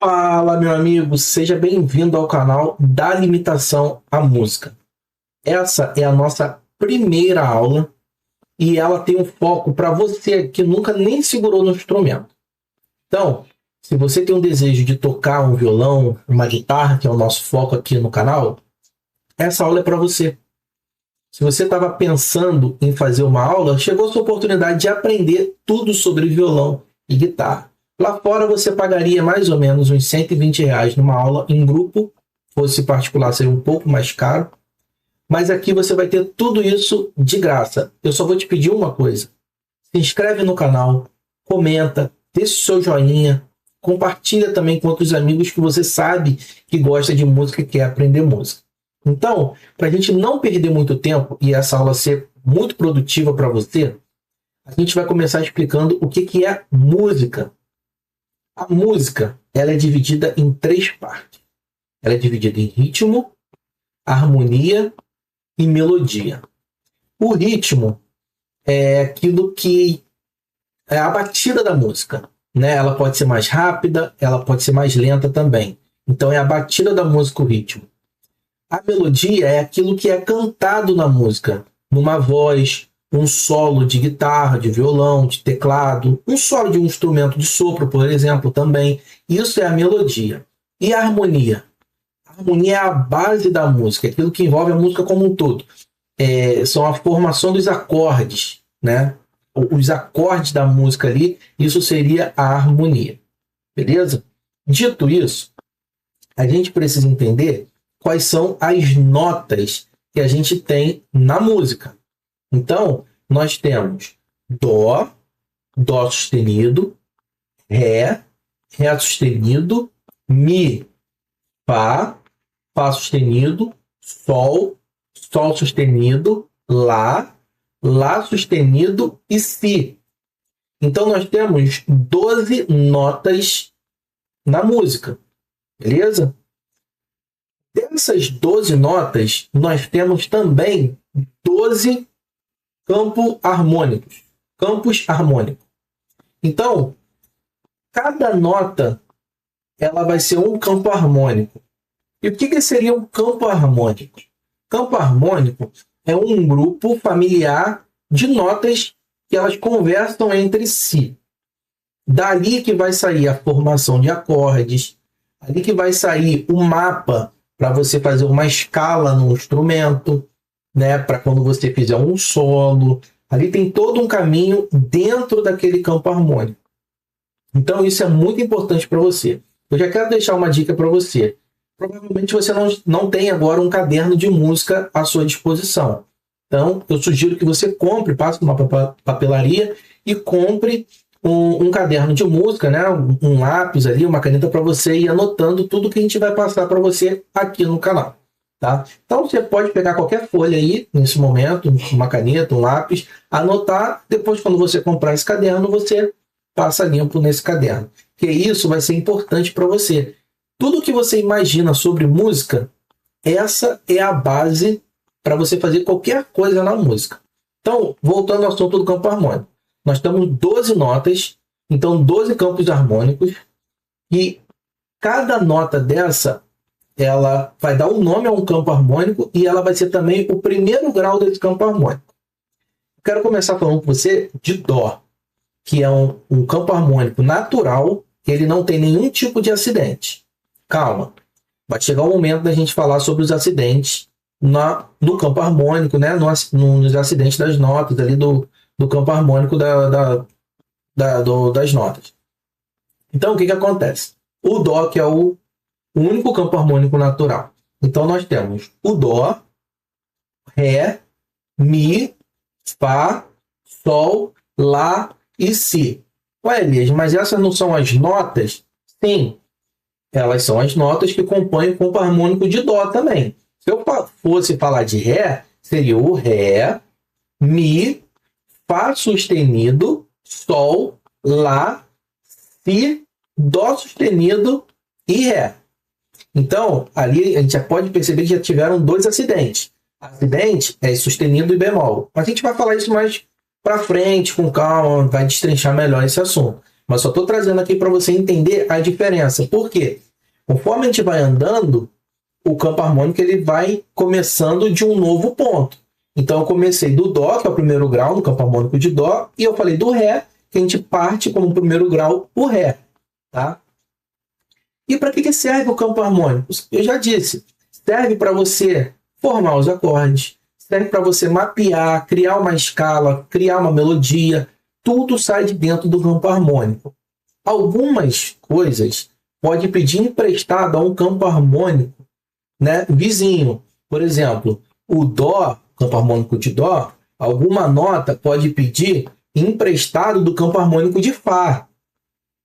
Fala, meu amigo, seja bem-vindo ao canal da Limitação à Música. Essa é a nossa primeira aula e ela tem um foco para você que nunca nem segurou no instrumento. Então, se você tem um desejo de tocar um violão, uma guitarra, que é o nosso foco aqui no canal, essa aula é para você. Se você estava pensando em fazer uma aula, chegou a sua oportunidade de aprender tudo sobre violão e guitarra. Lá fora você pagaria mais ou menos uns R$ 120 numa aula em grupo, fosse particular seria um pouco mais caro, mas aqui você vai ter tudo isso de graça. Eu só vou te pedir uma coisa: se inscreve no canal, comenta, deixa o seu joinha, compartilha também com outros amigos que você sabe que gosta de música e quer aprender música. Então, para a gente não perder muito tempo e essa aula ser muito produtiva para você, a gente vai começar explicando o que é música. A música, ela é dividida em 3 partes. Ela é dividida em ritmo, harmonia e melodia. O ritmo é aquilo que é a batida da música, né? Ela pode ser mais rápida, ela pode ser mais lenta também. Então é a batida da música, o ritmo. A melodia é aquilo que é cantado na música, numa voz, um solo de guitarra, de violão, de teclado, um solo de um instrumento de sopro, por exemplo, também. Isso é a melodia. E a harmonia? A harmonia é a base da música, aquilo que envolve a música como um todo. São a formação dos acordes, né? Os acordes da música ali, isso seria a harmonia. Beleza? Dito isso, a gente precisa entender quais são as notas que a gente tem na música. Então, nós temos Dó, Dó sustenido, Ré, Ré sustenido, Mi, Fá, Fá sustenido, Sol, Sol sustenido, Lá, Lá sustenido e Si. Então, nós temos 12 notas na música, beleza? Dessas 12 notas, nós temos também 12 campos harmônicos. Então, cada nota ela vai ser um campo harmônico. E o que seria um campo harmônico? Campo harmônico é um grupo familiar de notas que elas conversam entre si. Dali que vai sair a formação de acordes, ali que vai sair o mapa para você fazer uma escala no instrumento, né? Para quando você fizer um solo. Ali tem todo um caminho dentro daquele campo harmônico. Então isso é muito importante para você. Eu já quero deixar uma dica para você. Provavelmente você não tem agora um caderno de música à sua disposição. Então eu sugiro que você compre, passe numa papelaria e compre um caderno de música, né? Um lápis ali, uma caneta para você ir anotando tudo que a gente vai passar para você aqui no canal. Tá? Então você pode pegar qualquer folha aí, nesse momento, uma caneta, um lápis, anotar, depois quando você comprar esse caderno, você passa limpo nesse caderno. Porque isso vai ser importante para você. Tudo que você imagina sobre música, essa é a base para você fazer qualquer coisa na música. Então, voltando ao assunto do campo harmônico. Nós temos 12 notas, então 12 campos harmônicos, e cada nota dessa ela vai dar um nome a um campo harmônico e ela vai ser também o primeiro grau desse campo harmônico. Quero começar falando com você de Dó, que é um campo harmônico natural, ele não tem nenhum tipo de acidente. Calma, vai chegar o momento da gente falar sobre os acidentes no campo harmônico, né? Nos acidentes das notas ali do campo harmônico das notas. Então, o que acontece? O Dó, que é o único campo harmônico natural. Então, nós temos o Dó, Ré, Mi, Fá, Sol, Lá e Si. Ué, Elias, mas essas não são as notas? Sim, elas são as notas que compõem o campo harmônico de Dó também. Se eu fosse falar de Ré, seria o Ré, Mi, Fá sustenido, Sol, Lá, Si, Dó sustenido e Ré. Então, ali a gente já pode perceber que já tiveram 2 acidentes. Acidente é sustenido e bemol. A gente vai falar isso mais para frente, com calma, vai destrinchar melhor esse assunto. mas só estou trazendo aqui para você entender a diferença. Por quê? Conforme a gente vai andando, o campo harmônico ele vai começando de um novo ponto. Então eu comecei do Dó, que é o primeiro grau no campo harmônico de Dó, e eu falei do Ré, que a gente parte como primeiro grau o Ré. Tá? E para que serve o campo harmônico? Eu já disse, serve para você formar os acordes, serve para você mapear, criar uma escala, criar uma melodia, tudo sai de dentro do campo harmônico. Algumas coisas pode pedir emprestado a um campo harmônico, né, vizinho. Por exemplo, o Dó, campo harmônico de Dó, alguma nota pode pedir emprestado do campo harmônico de Fá.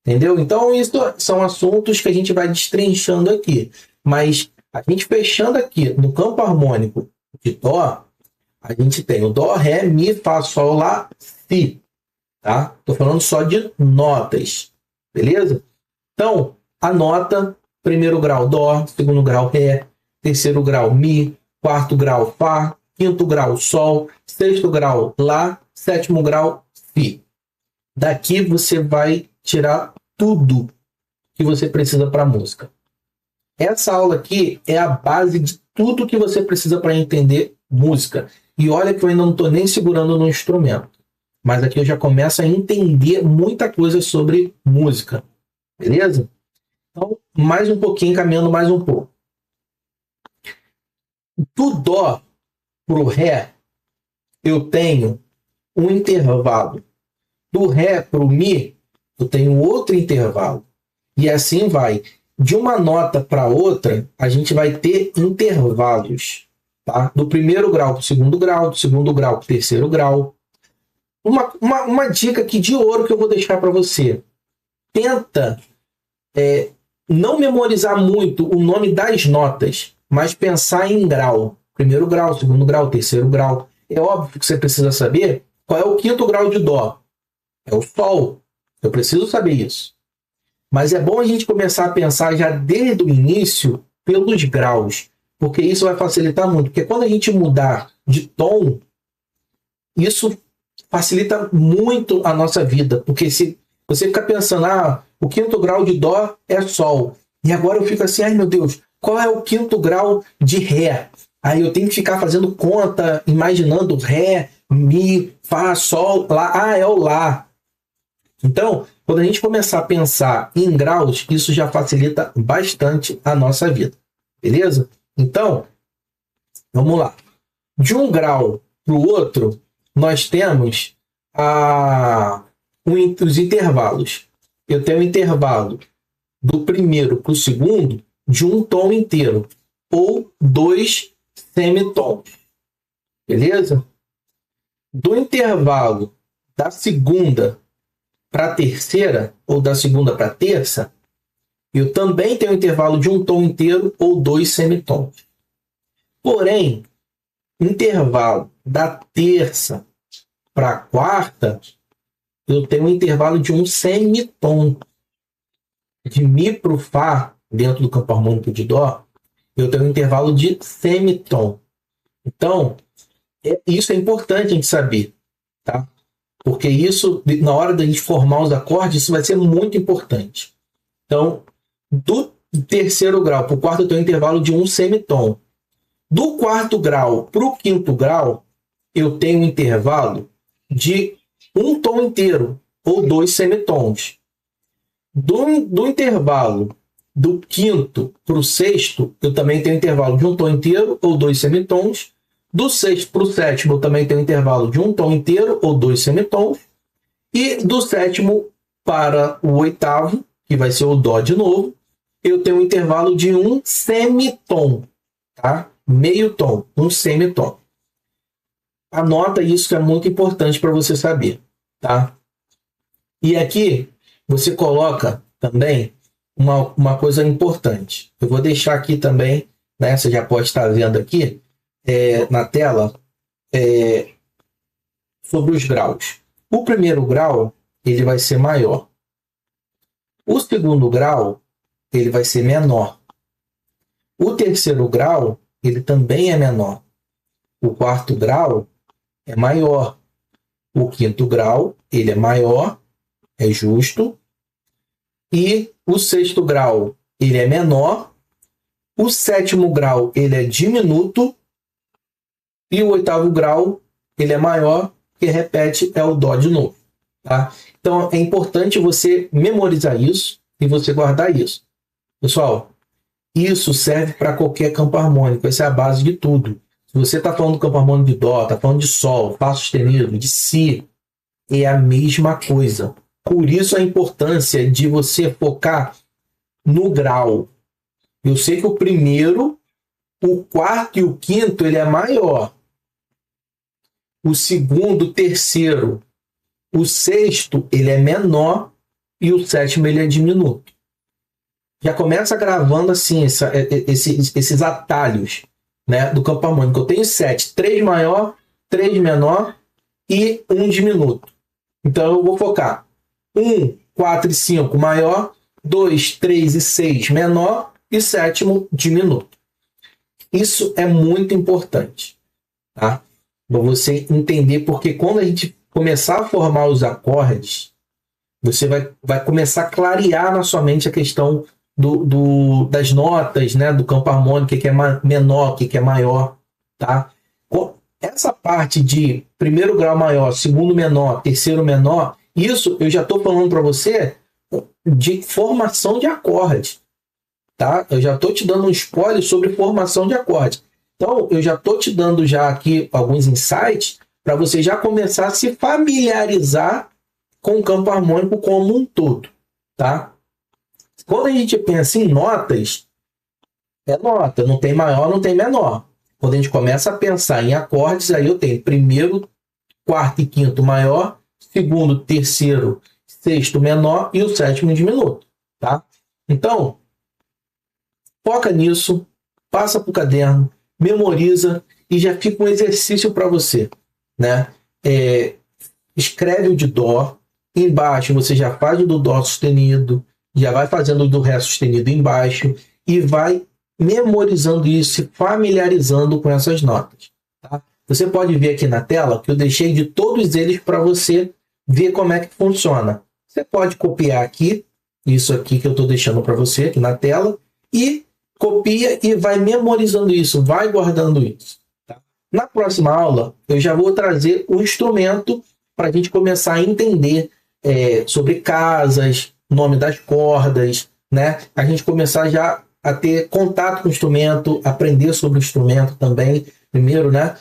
Entendeu? Então, isso são assuntos que a gente vai destrinchando aqui. Mas a gente fechando aqui no campo harmônico de Dó, a gente tem o Dó, Ré, Mi, Fá, Sol, Lá, Si. Tá? Tô falando só de notas. Beleza? Então, a nota, primeiro grau Dó, segundo grau Ré, terceiro grau Mi, quarto grau Fá, quinto grau Sol, sexto grau Lá, sétimo grau Si. Daqui você vai tirar tudo que você precisa para a música. Essa aula aqui é a base de tudo que você precisa para entender música. E olha que eu ainda não estou nem segurando no instrumento. Mas aqui eu já começo a entender muita coisa sobre música. Beleza? Então, mais um pouquinho, caminhando mais um pouco. Do Dó para o Ré, eu tenho um intervalo. Do Ré para o Mi, eu tenho outro intervalo. E assim vai. De uma nota para outra, a gente vai ter intervalos. Tá? Do primeiro grau para o segundo grau, do segundo grau para o terceiro grau. Uma dica aqui de ouro que eu vou deixar para você. Tenta não memorizar muito o nome das notas, mas pensar em grau. Primeiro grau, segundo grau, terceiro grau. É óbvio que você precisa saber qual é o quinto grau de Dó. É o Sol. Eu preciso saber isso. Mas é bom a gente começar a pensar já desde o início pelos graus, porque isso vai facilitar muito. Porque quando a gente mudar de tom, isso facilita muito a nossa vida. Porque se você fica pensando, o quinto grau de Dó é Sol. E agora eu fico assim, ai meu Deus, qual é o quinto grau de Ré? Aí eu tenho que ficar fazendo conta, imaginando Ré, Mi, Fá, Sol, Lá. É o Lá. Então, quando a gente começar a pensar em graus, isso já facilita bastante a nossa vida. Beleza? Então, vamos lá. De um grau para o outro, nós temos os intervalos. Eu tenho o intervalo do primeiro para o segundo de um tom inteiro, ou 2 semitons. Beleza? Do intervalo da segunda para a terceira, ou da segunda para a terça, eu também tenho um intervalo de um tom inteiro ou 2 semitons. Porém, intervalo da terça para a quarta, eu tenho um intervalo de um semitom. De Mi para o Fá, dentro do campo harmônico de Dó, eu tenho um intervalo de semitom. Então, isso é importante a gente saber, tá? Porque isso, na hora da gente formar os acordes, isso vai ser muito importante. Então, do terceiro grau para o quarto, eu tenho um intervalo de um semitom. Do quarto grau para o quinto grau, eu tenho um intervalo de um tom inteiro, ou 2 semitons. Do intervalo do quinto para o sexto, eu também tenho um intervalo de um tom inteiro, ou 2 semitons. Do sexto para o sétimo, eu também tenho um intervalo de um tom inteiro, ou 2 semitons. E do sétimo para o oitavo, que vai ser o Dó de novo, eu tenho um intervalo de um semitom. Tá? Meio tom, um semitom. Anota isso que é muito importante para você saber. Tá? E aqui você coloca também uma coisa importante. Eu vou deixar aqui também, né, você já pode estar vendo aqui na tela, sobre os graus. O primeiro grau ele vai ser maior. O segundo grau ele vai ser menor. O terceiro grau ele também é menor. O quarto grau é maior. O quinto grau ele é maior, é justo, e o sexto grau ele é menor, o sétimo grau ele é diminuto e o oitavo grau ele é maior, que repete é o dó de novo, tá? Então é importante você memorizar isso e você guardar isso. Pessoal, isso serve para qualquer campo harmônico, essa é a base de tudo. Se você está falando do campo harmônico de dó, está falando de sol, fá sustenido, de si, é a mesma coisa. Por isso a importância de você focar no grau. Eu sei que o primeiro, o quarto e o quinto ele é maior. O segundo, o terceiro, o sexto ele é menor e o sétimo ele é diminuto. Já começa gravando assim esses atalhos, né, do campo harmônico. Eu tenho 7, 3 maior, 3 menor e 1 diminuto. Então eu vou focar 1, 4 e 5 maior, 2, 3 e 6 menor e sétimo diminuto. Isso é muito importante, tá? Para você entender, porque quando a gente começar a formar os acordes, você vai começar a clarear na sua mente a questão das notas, né, do campo harmônico, que é menor, que é maior, tá? Essa parte de primeiro grau maior, segundo menor, terceiro menor, isso eu já estou falando para você de formação de acordes, tá? Eu já estou te dando um spoiler sobre formação de acordes. Então, eu já estou te dando já aqui alguns insights para você já começar a se familiarizar com o campo harmônico como um todo, tá? Quando a gente pensa em notas, é nota, não tem maior, não tem menor. Quando a gente começa a pensar em acordes, aí eu tenho primeiro, quarto e quinto maior, segundo, terceiro, sexto menor e o sétimo diminuto, tá? Então, foca nisso, passa para o caderno, memoriza e já fica um exercício para você, né? Escreve o de dó, embaixo você já faz o do dó sustenido, já vai fazendo o do ré sustenido embaixo e vai memorizando isso, se familiarizando com essas notas, tá? Você pode ver aqui na tela que eu deixei de todos eles para você ver como é que funciona. Você pode copiar aqui, isso aqui que eu estou deixando para você aqui na tela, e copia e vai memorizando isso, vai guardando isso, tá? Na próxima aula, eu já vou trazer o instrumento para a gente começar a entender sobre casas, nome das cordas, né? A gente começar já a ter contato com o instrumento, aprender sobre o instrumento também, primeiro, né?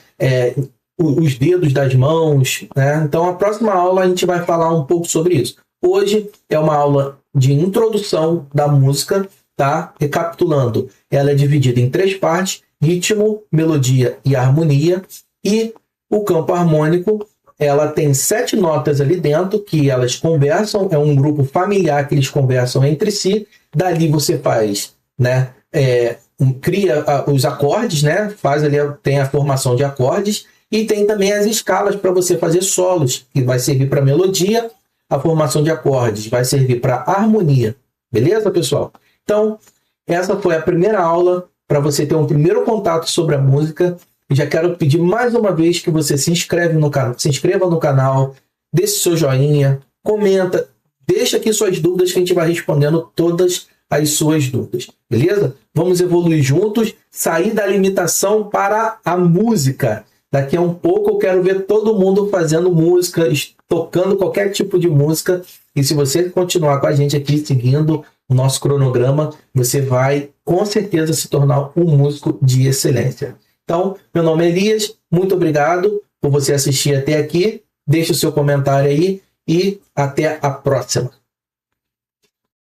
Os dedos das mãos, né? Então, a próxima aula a gente vai falar um pouco sobre isso. Hoje é uma aula de introdução da música, tá? Recapitulando, ela é dividida em 3 partes: ritmo, melodia e harmonia. E o campo harmônico, ela tem 7 notas ali dentro que elas conversam, é um grupo familiar que eles conversam entre si. Dali você faz, né? Cria os acordes, né? Faz ali, tem a formação de acordes e tem também as escalas para você fazer solos, que vai servir para melodia. A formação de acordes vai servir para harmonia. Beleza, pessoal? Então, essa foi a primeira aula para você ter um primeiro contato sobre a música. E já quero pedir mais uma vez que você se inscreva no canal, deixe seu joinha, comenta, deixa aqui suas dúvidas que a gente vai respondendo todas as suas dúvidas. Beleza? Vamos evoluir juntos, sair da limitação para a música. Daqui a um pouco eu quero ver todo mundo fazendo música, tocando qualquer tipo de música. E se você continuar com a gente aqui, seguindo o nosso cronograma, você vai com certeza se tornar um músico de excelência. Então, meu nome é Elias, muito obrigado por você assistir até aqui. Deixe o seu comentário aí e até a próxima.